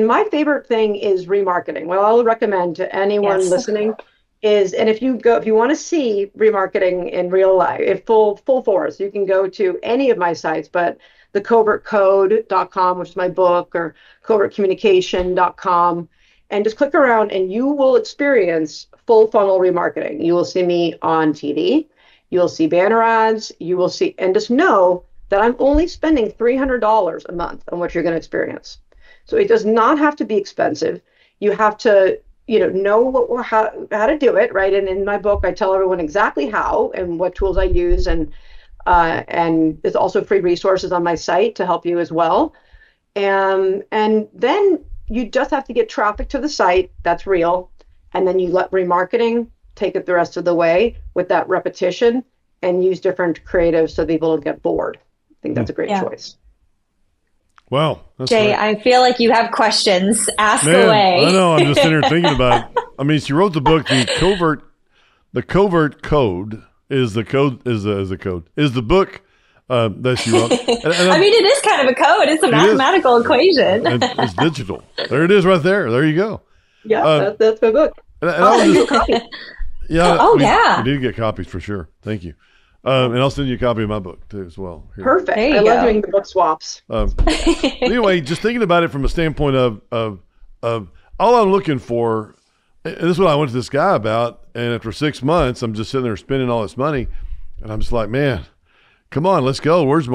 [SPEAKER 3] my favorite thing is remarketing. What I'll recommend to anyone listening is, and if you want to see remarketing in real life, in full force, you can go to any of my sites, but the covertcode.com, which is my book, or covertcommunication.com, and just click around and you will experience full funnel remarketing. You will see me on TV. You will see banner ads. You will see, and just know that I'm only spending $300 a month on what you're going to experience. So it does not have to be expensive. You have to, know how to do it, right? And in my book, I tell everyone exactly how and what tools I use, and there's also free resources on my site to help you as well. And then you just have to get traffic to the site that's real, and then you let remarketing take it the rest of the way with that repetition, and use different creatives so people don't get bored. I think that's a great choice.
[SPEAKER 1] Wow.
[SPEAKER 4] Jay,
[SPEAKER 1] right.
[SPEAKER 4] I feel like you have questions. Ask away.
[SPEAKER 1] I know. I'm just sitting here thinking about it. I mean, she wrote the book, the Covert Code is the code, is the book that she wrote. And
[SPEAKER 4] I mean, it is kind of a code. It's a mathematical equation.
[SPEAKER 1] It's digital. There it is right there. There you go.
[SPEAKER 3] Yeah, that's my book.
[SPEAKER 1] And I was just,
[SPEAKER 4] yeah.
[SPEAKER 1] We need to get copies for sure. Thank you. And I'll send you a copy of my book too as well. Here.
[SPEAKER 3] Perfect. I love doing the book swaps.
[SPEAKER 1] Anyway, just thinking about it from a standpoint of all I'm looking for, and this is what I went to this guy about, and after 6 months, I'm just sitting there spending all this money, and I'm just like, man, come on, let's go. Where's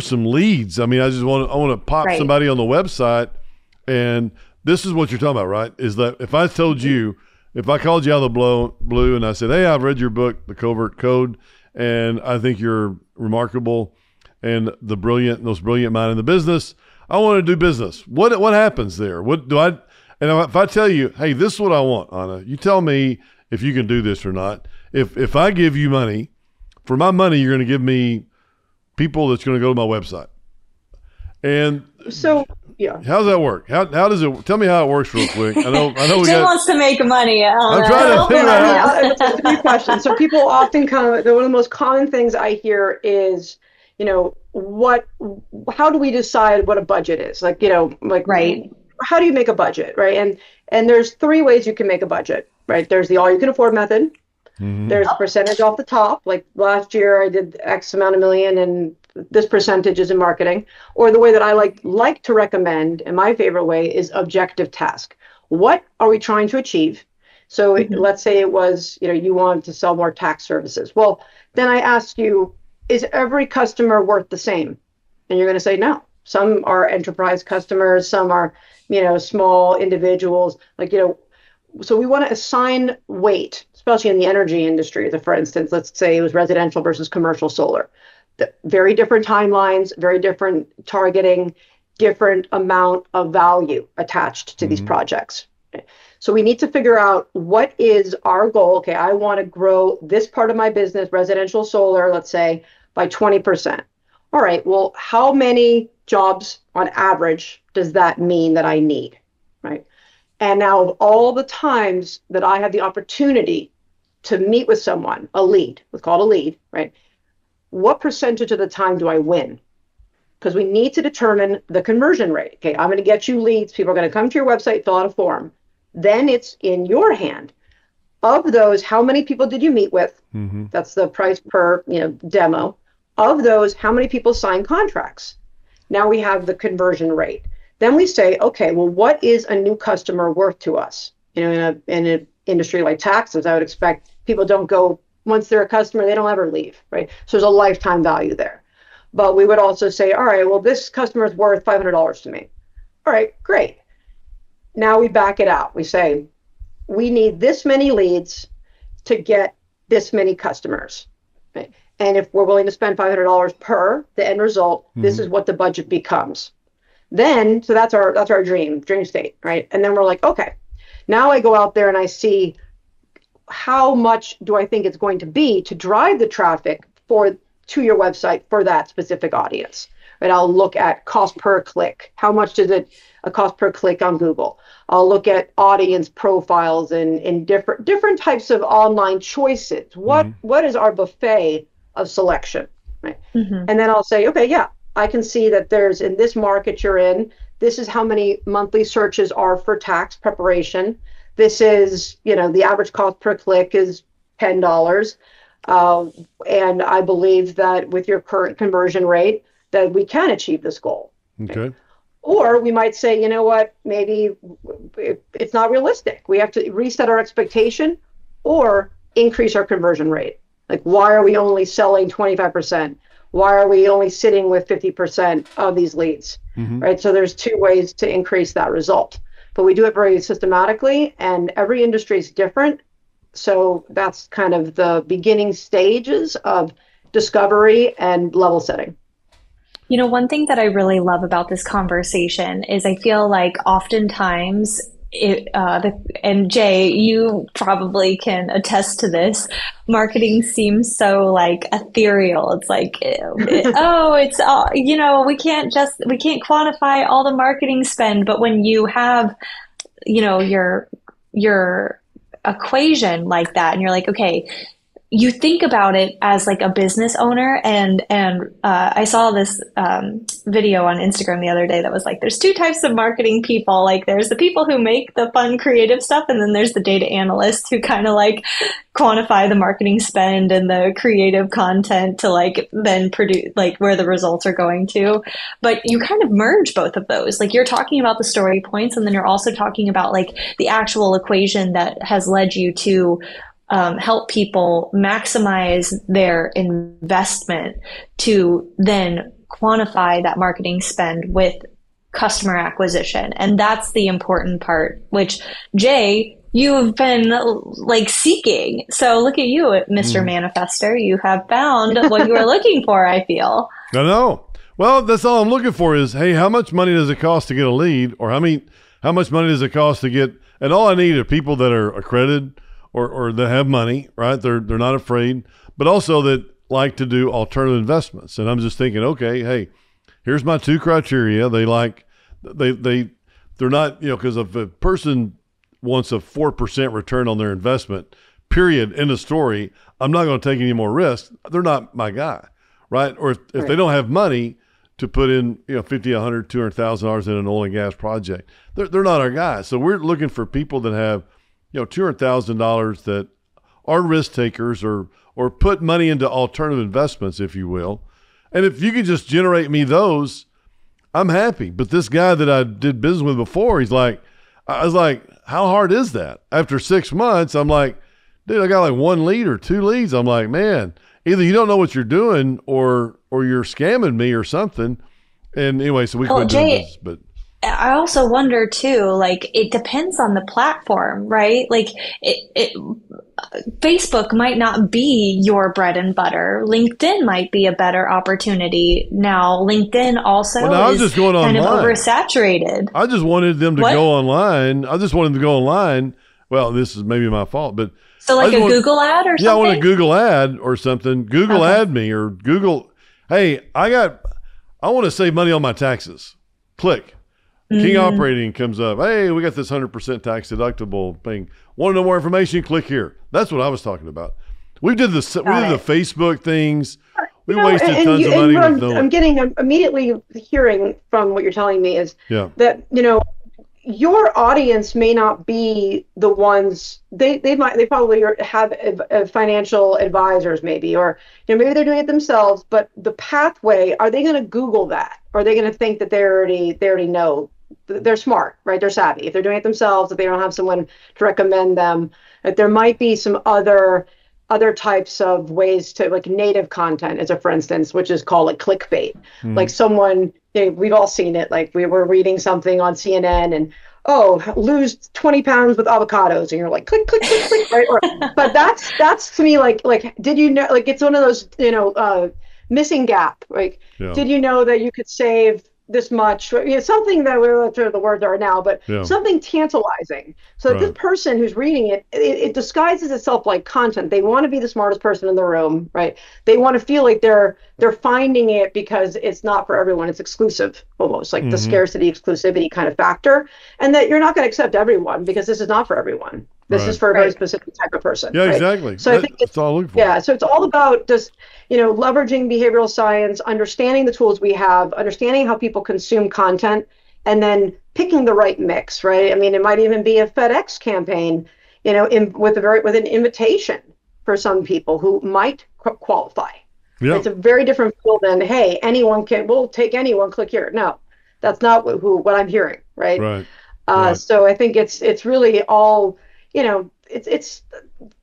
[SPEAKER 1] some leads? I mean, I want to pop somebody on the website, and this is what you're talking about, right? Is that if I called you out of the blue and I said, hey, I've read your book, The Covert Code, and I think you're remarkable and the most brilliant mind in the business, I want to do business. What happens there? What do I, and if I tell you, hey, this is what I want, Anna, you tell me if you can do this or not. If I give you money, for my money, you're going to give me people that's going to go to my website. And
[SPEAKER 3] so, yeah.
[SPEAKER 1] How does that work? How does it? Tell me how it works real quick. I know.
[SPEAKER 4] Jay wants to make money.
[SPEAKER 1] I'm trying to figure out.
[SPEAKER 3] That's a good question. So people often one of the most common things I hear is, how do we decide what a budget is? How do you make a budget, right? And there's 3 ways you can make a budget, right? There's the all you can afford method. Mm-hmm. There's a percentage off the top. Like last year I did X amount of million and this percentage is in marketing. Or the way that I like to recommend, and my favorite way, is objective task. What are we trying to achieve? So let's say it was, you wanted to sell more tax services. Well, then I ask you, is every customer worth the same? And you're going to say no. Some are enterprise customers, some are, small individuals, so we want to assign weight, especially in the energy industry. For instance, let's say it was residential versus commercial solar. Very different timelines, very different targeting, different amount of value attached to these projects. So we need to figure out what is our goal. Okay, I want to grow this part of my business, residential solar, let's say, by 20%. all right, well, how many jobs on average does that mean that I need, right? And now of all the times that I have the opportunity to meet with someone, a lead, let's call it a lead, right? What percentage of the time do I win? Because we need to determine the conversion rate. Okay, I'm going to get you leads. People are going to come to your website, fill out a form. Then it's in your hand. Of those, how many people did you meet with? Mm-hmm. That's the price per demo. Of those, how many people signed contracts? Now we have the conversion rate. Then we say, okay, well, what is a new customer worth to us? In an industry like taxes, I would expect people don't go, once they're a customer, they don't ever leave, right? So there's a lifetime value there. But we would also say, all right, well, this customer is worth $500 to me. All right, great. Now we back it out. We say, we need this many leads to get this many customers, right? And if we're willing to spend $500 per the end result, this is what the budget becomes. Then, so that's our dream state, right? And then we're like, okay, now I go out there and I see how much do I think it's going to be to drive the traffic to your website for that specific audience, right? I'll look at cost per click. How much does it cost per click on Google? I'll look at audience profiles and different types of online choices. What is our buffet of selection, right? And then I'll say, okay, yeah, I can see that there's, in this market you're in, this is how many monthly searches are for tax preparation. This is, the average cost per click is $10. And I believe that with your current conversion rate, that we can achieve this goal.
[SPEAKER 1] Okay.
[SPEAKER 3] Or we might say, you know what, maybe it's not realistic. We have to reset our expectation or increase our conversion rate. Like, why are we only selling 25%? Why are we only sitting with 50% of these leads, right? So there's two ways to increase that result. But we do it very systematically, and every industry is different. So that's kind of the beginning stages of discovery and level setting.
[SPEAKER 4] One thing that I really love about this conversation is I feel like oftentimes, and Jay, you probably can attest to this, marketing seems so like ethereal. It's like, it's all, we can't quantify all the marketing spend. But when you have, your equation like that, and you're like, okay, you think about it as like a business owner, and I saw this video on Instagram the other day that was like, there's two types of marketing people. Like, there's the people who make the fun creative stuff, and then there's the data analysts who kind of like quantify the marketing spend and the creative content to like then produce like where the results are going to. But you kind of merge both of those. Like, you're talking about the story points, and then you're also talking about like the actual equation that has led you to help people maximize their investment to then quantify that marketing spend with customer acquisition. And that's the important part, which, Jay, you've been like seeking. So look at you, Mr. Manifester. You have found what you were looking for, I feel. I
[SPEAKER 1] know. Well, that's all I'm looking for is, hey, how much money does it cost to get a lead? Or how much money does it cost to get, and all I need are people that are accredited, or that have money, right? They're not afraid, but also that like to do alternative investments. And I'm just thinking, okay, hey, here's my two criteria. They're not, because if a person wants a 4% return on their investment, period, end of story, I'm not going to take any more risk. They're not my guy, right? Or if they don't have money to put in, $50, $100, $200,000 in an oil and gas project, they're not our guy. So we're looking for people that have $200,000 that are risk takers or put money into alternative investments, if you will. And if you could just generate me those, I'm happy. But this guy that I did business with before, I was like, how hard is that? After 6 months, I'm like, dude, I got like 1 lead or 2 leads. I'm like, man, either you don't know what you're doing or you're scamming me or something. And anyway, so we quit doing this, but
[SPEAKER 4] I also wonder too, like, it depends on the platform, right? Like Facebook might not be your bread and butter. LinkedIn might be a better opportunity. Now, LinkedIn also is just going kind of oversaturated.
[SPEAKER 1] I just wanted them to go online. I just wanted them to go online. Well, this is maybe my fault, but
[SPEAKER 4] so like a Google ad or something?
[SPEAKER 1] Yeah, I want a Google ad or something. Google ad me or Google. Hey, I want to save money on my taxes. Click. King Operating comes up. Hey, we got this 100% tax deductible thing. Want to know more information? Click here. That's what I was talking about. We did the Facebook things. We wasted tons of money.
[SPEAKER 3] I'm immediately hearing from what you're telling me is that, your audience may not be the ones they probably have financial advisors maybe, or maybe they're doing it themselves, but the pathway, are they going to Google that? Or are they going to think that they already know? They're smart, right? They're savvy. If they're doing it themselves, if they don't have someone to recommend them, that there might be some other types of ways to, like, native content as a for instance, which is called like clickbait. Like someone, we've all seen it, like we were reading something on CNN and lose 20 pounds with avocados, and you're like click click click click, right? But that's to me like did you know, like it's one of those missing gap, like did you know that you could save this much, something that we're not sure the words are now, but something tantalizing, so that this person who's reading it disguises itself like content. They want to be the smartest person in the room, right? They want to feel like they're finding it because it's not for everyone, it's exclusive, almost like the scarcity exclusivity kind of factor, and that you're not going to accept everyone because this is not for everyone. This is for a very specific type of person.
[SPEAKER 1] Yeah, right? Exactly.
[SPEAKER 3] So I think it's all looking for. Yeah, so it's all about just leveraging behavioral science, understanding the tools we have, understanding how people consume content, and then picking the right mix. Right. I mean, it might even be a FedEx campaign, with an invitation for some people who might qualify. Yeah. It's a very different feel than, hey, we'll take anyone, click here. No, that's not what I'm hearing. Right. Right. So I think it's really all. It's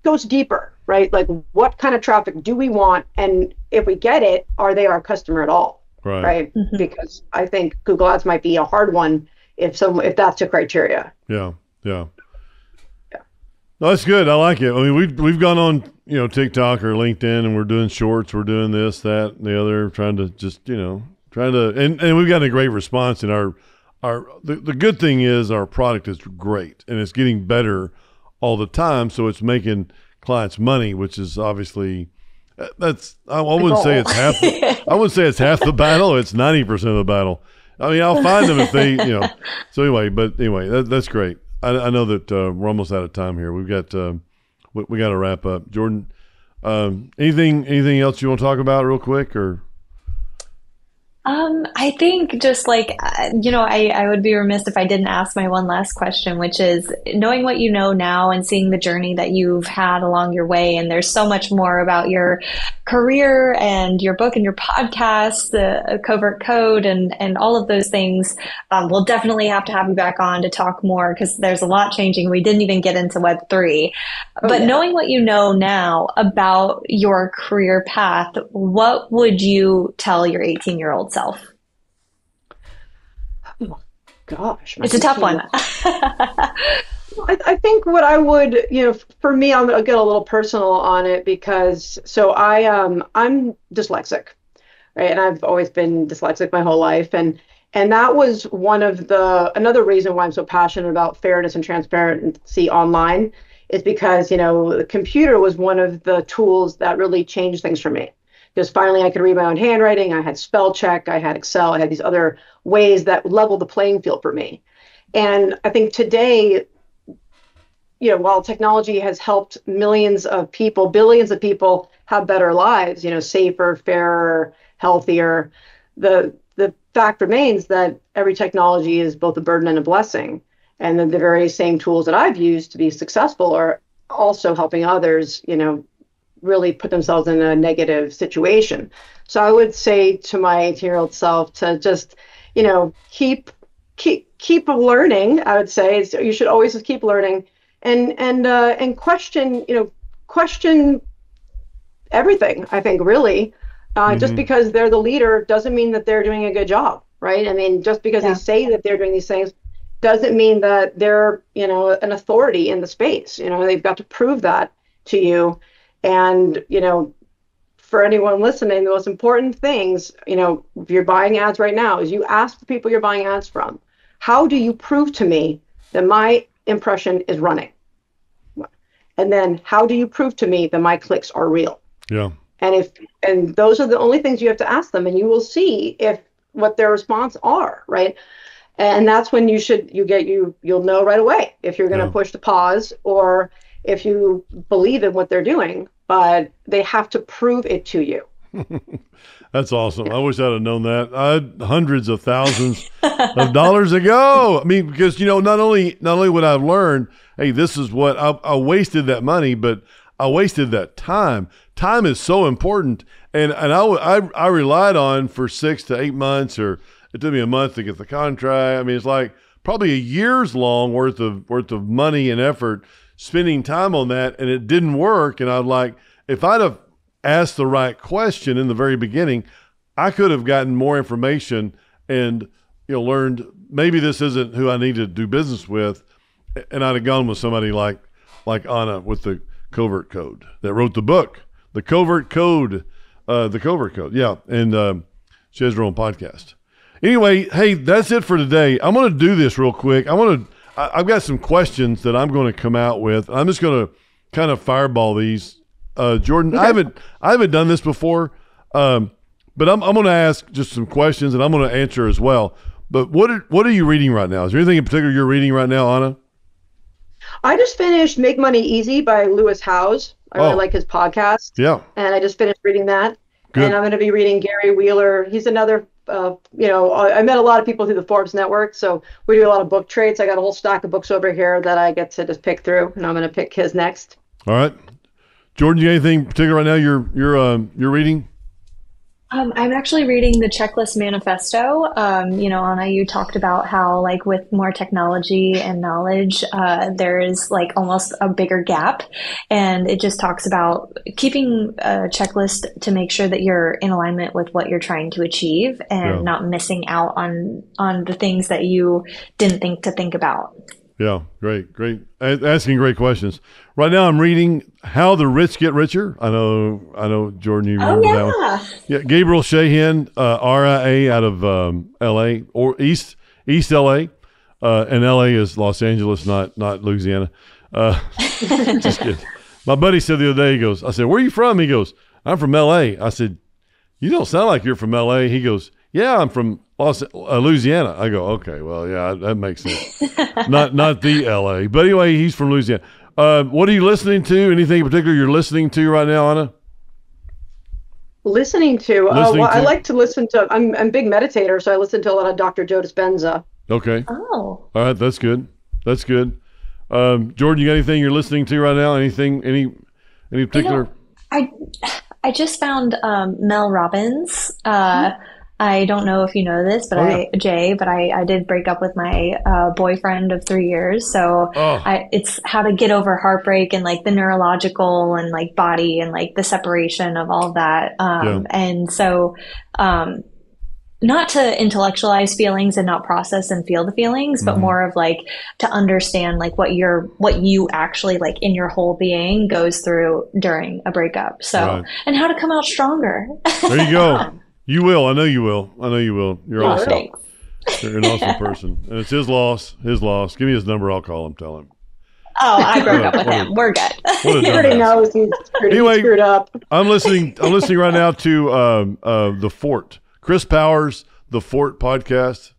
[SPEAKER 3] goes deeper, right? Like, what kind of traffic do we want? And if we get it, are they our customer at all? Right? Mm-hmm. Because I think Google Ads might be a hard one if that's the criteria.
[SPEAKER 1] Yeah. No, that's good. I like it. I mean, we've gone on, TikTok or LinkedIn, and we're doing shorts. We're doing this, that, and the other, trying to just, and we've gotten a great response. And the good thing is our product is great, and it's getting better all the time, so it's making clients money, which is obviously I wouldn't say it's half. I wouldn't say it's half the battle. It's 90% of the battle. I mean, I'll find them if they, So anyway, that's great. I know that we're almost out of time here. We've got we got to wrap up. Jordan, anything else you want to talk about real quick, or?
[SPEAKER 4] I think just like, I would be remiss if I didn't ask my one last question, which is knowing what you know now and seeing the journey that you've had along your way. And there's so much more about your career and your book and your podcast, the Covert Code and all of those things. We'll definitely have to have you back on to talk more because there's a lot changing. We didn't even get into Web3. But knowing what you know now about your career path, what would you tell your 18-year-old self?
[SPEAKER 3] Oh, gosh.
[SPEAKER 4] It's a tough one.
[SPEAKER 3] I think what I would, for me, I'll get a little personal on it because, I'm dyslexic, right? And I've always been dyslexic my whole life. And that was another reason why I'm so passionate about fairness and transparency online is because, the computer was one of the tools that really changed things for me. Because finally I could read my own handwriting, I had spell check, I had Excel, I had these other ways that leveled the playing field for me. And I think today, while technology has helped millions of people, billions of people have better lives, safer, fairer, healthier, the fact remains that every technology is both a burden and a blessing. And then the very same tools that I've used to be successful are also helping others, really put themselves in a negative situation. So I would say to my 18-year-old self to just, keep learning. I would say you should always just keep learning and question, question everything. I think really, just because they're the leader doesn't mean that they're doing a good job, right? I mean, just because they say that they're doing these things doesn't mean that they're, an authority in the space. They've got to prove that to you. And, for anyone listening, the most important things, if you're buying ads right now, is you ask the people you're buying ads from, how do you prove to me that my impression is running? And then how do you prove to me that my clicks are real?
[SPEAKER 1] Yeah.
[SPEAKER 3] And those are the only things you have to ask them, and you will see if what their response are, right? And that's when you'll know right away if you're going to push the pause or if you believe in what they're doing, but they have to prove it to you.
[SPEAKER 1] That's awesome. I wish I'd have known that. I had hundreds of thousands of dollars ago. I mean, because, not only would I have learned, hey, this is what I wasted that money, but I wasted that time. Time is so important. And I relied on for 6 to 8 months, or it took me a month to get the contract. I mean, it's like probably a year's long worth of money and effort spending time on that, and it didn't work. And I'm like, if I'd have asked the right question in the very beginning, I could have gotten more information and learned maybe this isn't who I need to do business with, and I'd have gone with somebody like Anna with the Covert Code that wrote the book, the Covert Code, yeah, and she has her own podcast. Anyway, hey, that's it for today. I'm going to do this real quick. I've got some questions that I'm going to come out with. I'm just going to kind of fireball these. Jordan, okay. I haven't done this before, but I'm going to ask just some questions and I'm going to answer as well. But what are you reading right now? Is there anything in particular you're reading right now, Anna?
[SPEAKER 3] I just finished Make Money Easy by Lewis Howes. I really like his podcast. Yeah. And I just finished reading that. Good. And I'm going to be reading Gary Wheeler. He's another, I met a lot of people through the Forbes network, so we do a lot of book trades. I got a whole stack of books over here that I get to just pick through, and I'm going to pick his next.
[SPEAKER 1] All right. Jordan, you got anything particular right now you're reading?
[SPEAKER 4] I'm actually reading the Checklist Manifesto. Anna, you talked about how with more technology and knowledge, there is almost a bigger gap. And it just talks about keeping a checklist to make sure that you're in alignment with what you're trying to achieve and not missing out on the things that you didn't think about.
[SPEAKER 1] Yeah, great. Asking great questions. Right now I'm reading How the Rich Get Richer. I know, Jordan, you remember that one. Yeah, Gabriel Shahan, RIA out of L.A. or East L.A. And L.A. is Los Angeles, not Louisiana. Just kidding. My buddy said the other day, I said, where are you from? He goes, I'm from L.A. I said, you don't sound like you're from L.A. He goes, yeah, I'm from Louisiana. I go, okay, well, yeah, that makes sense. not the L.A. But anyway, he's from Louisiana. What are you listening to? Anything in particular you're listening to right now, Anna?
[SPEAKER 3] Listening to? I like to listen to, I'm a big meditator, so I listen to a lot of Dr. Joe Dispenza.
[SPEAKER 1] Okay. Oh. All right, that's good. Jordan, you got anything you're listening to right now? Anything, any particular?
[SPEAKER 4] I just found Mel Robbins. I don't know if you know this, but I did break up with my boyfriend of 3 years. So it's how to get over heartbreak and the neurological and body and the separation of all of that. And so, not to intellectualize feelings and not process and feel the feelings, but more of to understand what you actually in your whole being goes through during a breakup. So, and how to come out stronger.
[SPEAKER 1] There you go. You will. I know you will. You're awesome. Thanks. You're an awesome person. And it's his loss. Give me his number. I'll call him. Tell him.
[SPEAKER 4] Oh, I broke up with him. We're good.
[SPEAKER 3] He already knows he's pretty screwed up.
[SPEAKER 1] I'm listening right now to The Fort. Chris Powers, The Fort podcast.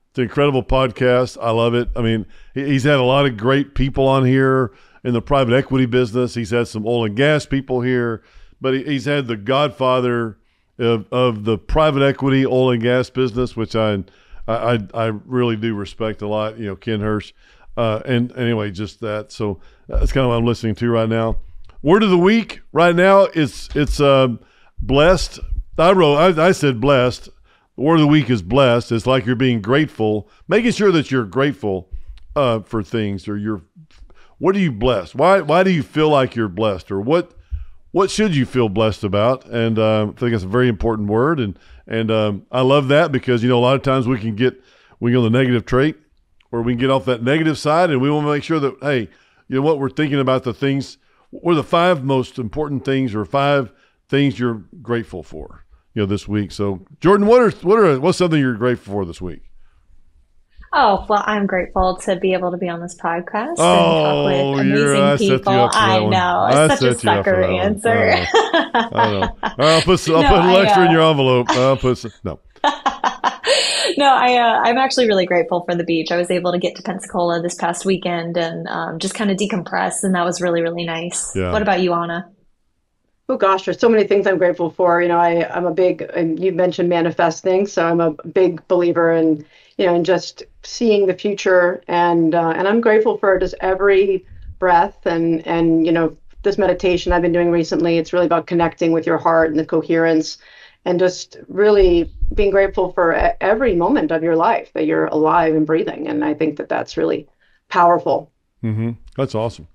[SPEAKER 1] It's an incredible podcast. I love it. I mean, he's had a lot of great people on here in the private equity business. He's had some oil and gas people here, but he's had the godfather of the private equity oil and gas business, which I really do respect a lot, Ken Hirsch. And anyway, just that. So that's kind of what I'm listening to right now. Word of the week right now, it's blessed. I said blessed. The word of the week is blessed. It's like you're being grateful, making sure that you're grateful for things, or what are you blessed? Why do you feel like you're blessed, or what should you feel blessed about? And I think that's a very important word. And I love that because, a lot of times we go the negative trait, or we can get off that negative side, and we want to make sure that, hey, what, we're thinking about the things, what are the 5 most important things, or 5 things you're grateful for, this week. So Jordan, what's something you're grateful for this week?
[SPEAKER 4] Oh, well, I'm grateful to be able to be on this podcast and talk
[SPEAKER 1] Oh,
[SPEAKER 4] with amazing people. I know. It's such a sucker answer.
[SPEAKER 1] I know. I'll put a
[SPEAKER 4] No,
[SPEAKER 1] little extra in your envelope. I'll put some, no.
[SPEAKER 4] No, I'm actually really grateful for the beach. I was able to get to Pensacola this past weekend and just kind of decompress, and that was really, really nice.
[SPEAKER 1] Yeah.
[SPEAKER 4] What about you, Anna?
[SPEAKER 3] Oh gosh, there's so many things I'm grateful for. I'm a big, and you mentioned manifesting, so I'm a big believer in, in just seeing the future, and I'm grateful for just every breath and this meditation I've been doing recently. It's really about connecting with your heart and the coherence, and just really being grateful for every moment of your life that you're alive and breathing. And I think that that's really powerful.
[SPEAKER 1] Mm-hmm. That's awesome.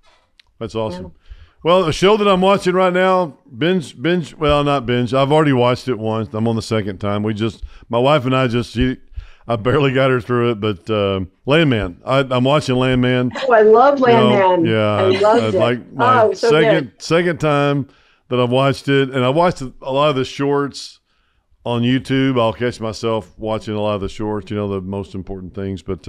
[SPEAKER 1] That's awesome. Yeah. Well, a show that I'm watching right now, well, not binge. I've already watched it once. I'm on the second time. My wife and I barely got her through it, but Landman. I'm watching Landman.
[SPEAKER 3] Oh, I love Landman.
[SPEAKER 1] Yeah.
[SPEAKER 3] I loved it.
[SPEAKER 1] Like my second time that I've watched it, and I watched a lot of the shorts on YouTube. I'll catch myself watching a lot of the shorts, the most important things. But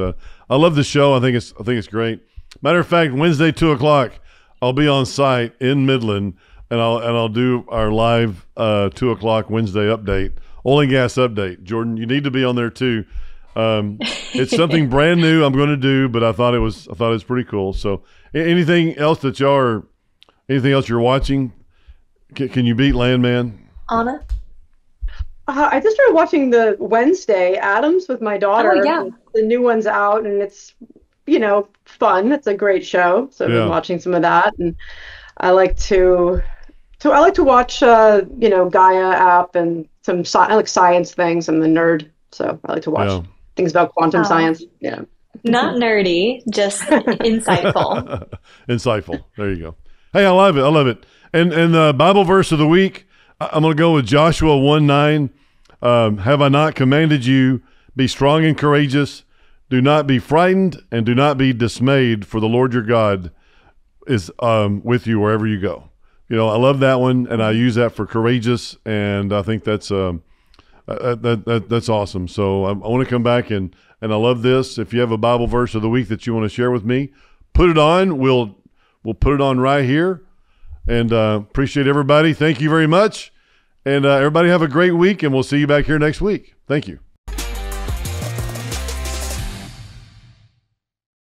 [SPEAKER 1] I love the show. I think it's great. Matter of fact, Wednesday, 2:00, I'll be on site in Midland, and I'll do our live 2:00 Wednesday update, oil and gas update. Jordan, you need to be on there too. It's something brand new I'm going to do, but I thought it was pretty cool. So, anything else you're watching? Can you beat Landman?
[SPEAKER 4] Anna?
[SPEAKER 3] I just started watching the Wednesday Addams with my daughter.
[SPEAKER 4] Oh, yeah.
[SPEAKER 3] The new one's out, and it's fun. It's a great show. So I've been watching some of that, and I like to watch Gaia app and I like science things. I'm a nerd, so I like to watch things about quantum science. Yeah.
[SPEAKER 4] Not nerdy, just insightful.
[SPEAKER 1] Insightful. There you go. Hey, I love it. And the Bible verse of the week, I'm going to go with Joshua 1:9. Have I not commanded you, be strong and courageous? Do not be frightened and do not be dismayed, for the Lord your God is with you wherever you go. I love that one, and I use that for courageous, and I think that's that's awesome. So I want to come back, and I love this. If you have a Bible verse of the week that you want to share with me, put it on. We'll put it on right here, and appreciate everybody. Thank you very much, and everybody have a great week, and we'll see you back here next week. Thank you.